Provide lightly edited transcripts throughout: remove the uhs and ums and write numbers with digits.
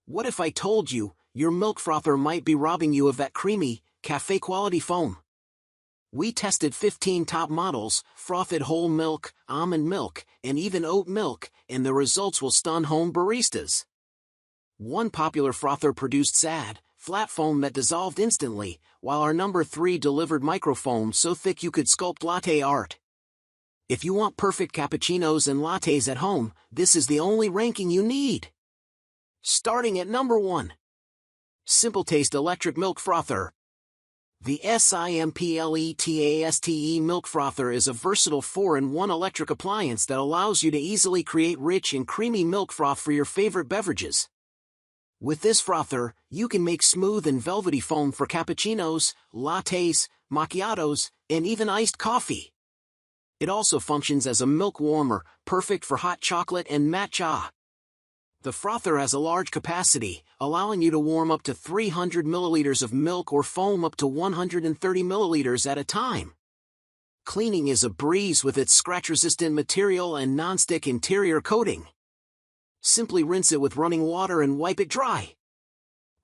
What if I told you, your milk frother might be robbing you of that creamy, cafe-quality foam? We tested 15 top models, frothed whole milk, almond milk, and even oat milk, and the results will stun home baristas. One popular frother produced sad, flat foam that dissolved instantly, while our number 3 delivered microfoam so thick you could sculpt latte art. If you want perfect cappuccinos and lattes at home, this is the only ranking you need. Starting at number 1. SIMPLETASTE Electric Milk Frother. The SIMPLETASTE Milk Frother is a versatile 4-in-1 electric appliance that allows you to easily create rich and creamy milk froth for your favorite beverages. With this frother, you can make smooth and velvety foam for cappuccinos, lattes, macchiatos, and even iced coffee. It also functions as a milk warmer, perfect for hot chocolate and matcha. The frother has a large capacity, allowing you to warm up to 300 milliliters of milk or foam up to 130 milliliters at a time. Cleaning is a breeze with its scratch-resistant material and non-stick interior coating. Simply rinse it with running water and wipe it dry.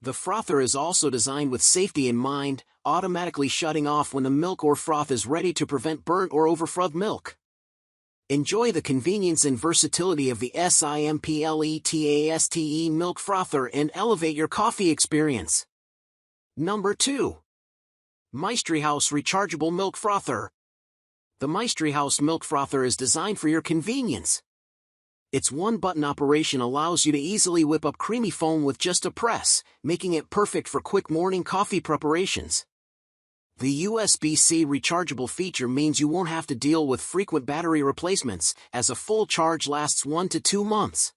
The frother is also designed with safety in mind, automatically shutting off when the milk or froth is ready to prevent burnt or overfrothed milk. Enjoy the convenience and versatility of the SIMPLETASTE Milk Frother and elevate your coffee experience. Number 2. Maestri House Rechargeable Milk Frother. The Maestri House Milk Frother is designed for your convenience. Its one-button operation allows you to easily whip up creamy foam with just a press, making it perfect for quick morning coffee preparations. The USB-C rechargeable feature means you won't have to deal with frequent battery replacements, as a full charge lasts 1 to 2 months.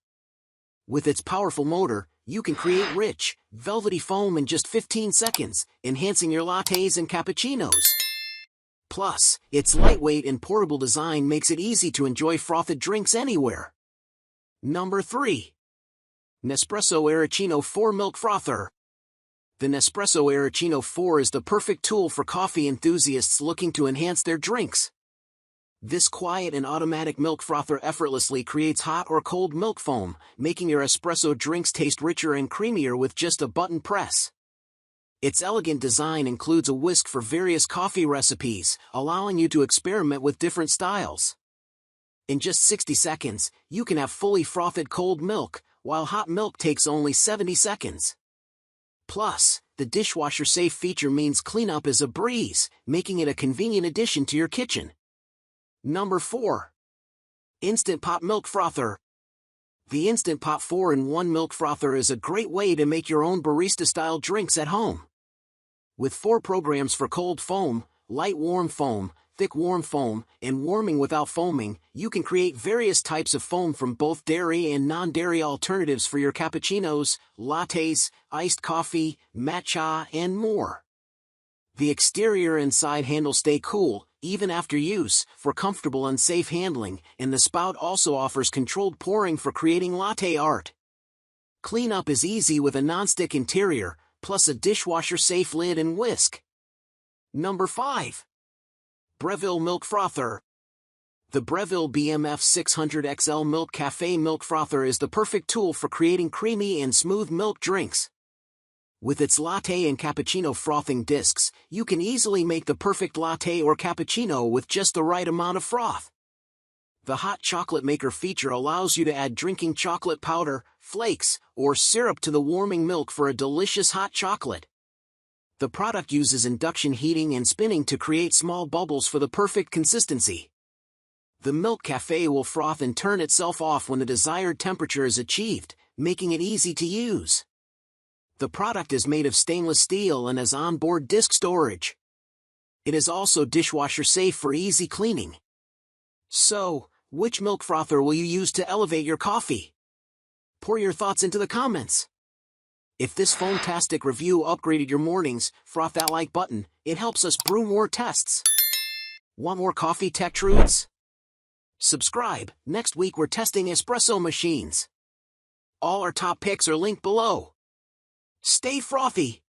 With its powerful motor, you can create rich, velvety foam in just 15 seconds, enhancing your lattes and cappuccinos. Plus, its lightweight and portable design makes it easy to enjoy frothed drinks anywhere. Number 3. Nespresso Aeroccino 4 Milk Frother. The Nespresso Aeroccino 4 is the perfect tool for coffee enthusiasts looking to enhance their drinks. This quiet and automatic milk frother effortlessly creates hot or cold milk foam, making your espresso drinks taste richer and creamier with just a button press. Its elegant design includes a whisk for various coffee recipes, allowing you to experiment with different styles. In just 60 seconds, you can have fully frothed cold milk, while hot milk takes only 70 seconds. Plus, the dishwasher-safe feature means cleanup is a breeze, making it a convenient addition to your kitchen. Number 4. Instant Pot Milk Frother. The Instant Pot 4-in-1 Milk Frother is a great way to make your own barista-style drinks at home. With 4 programs for cold foam, light warm foam, thick warm foam, and warming without foaming, you can create various types of foam from both dairy and non-dairy alternatives for your cappuccinos, lattes, iced coffee, matcha, and more. The exterior and side handles stay cool, even after use, for comfortable and safe handling, and the spout also offers controlled pouring for creating latte art. Cleanup is easy with a non-stick interior, plus a dishwasher-safe lid and whisk. Number 5. Breville Milk Frother. The Breville BMF 600XL Milk Cafe Milk Frother is the perfect tool for creating creamy and smooth milk drinks. With its latte and cappuccino frothing discs, you can easily make the perfect latte or cappuccino with just the right amount of froth. The hot chocolate maker feature allows you to add drinking chocolate powder, flakes, or syrup to the warming milk for a delicious hot chocolate. The product uses induction heating and spinning to create small bubbles for the perfect consistency. The Milk Cafe will froth and turn itself off when the desired temperature is achieved, making it easy to use. The product is made of stainless steel and has onboard disk storage. It is also dishwasher safe for easy cleaning. So, which milk frother will you use to elevate your coffee? Pour your thoughts into the comments. If this foam-tastic review upgraded your mornings, froth that like button, it helps us brew more tests. Want more coffee tech truths? Subscribe, next week we're testing espresso machines. All our top picks are linked below. Stay frothy!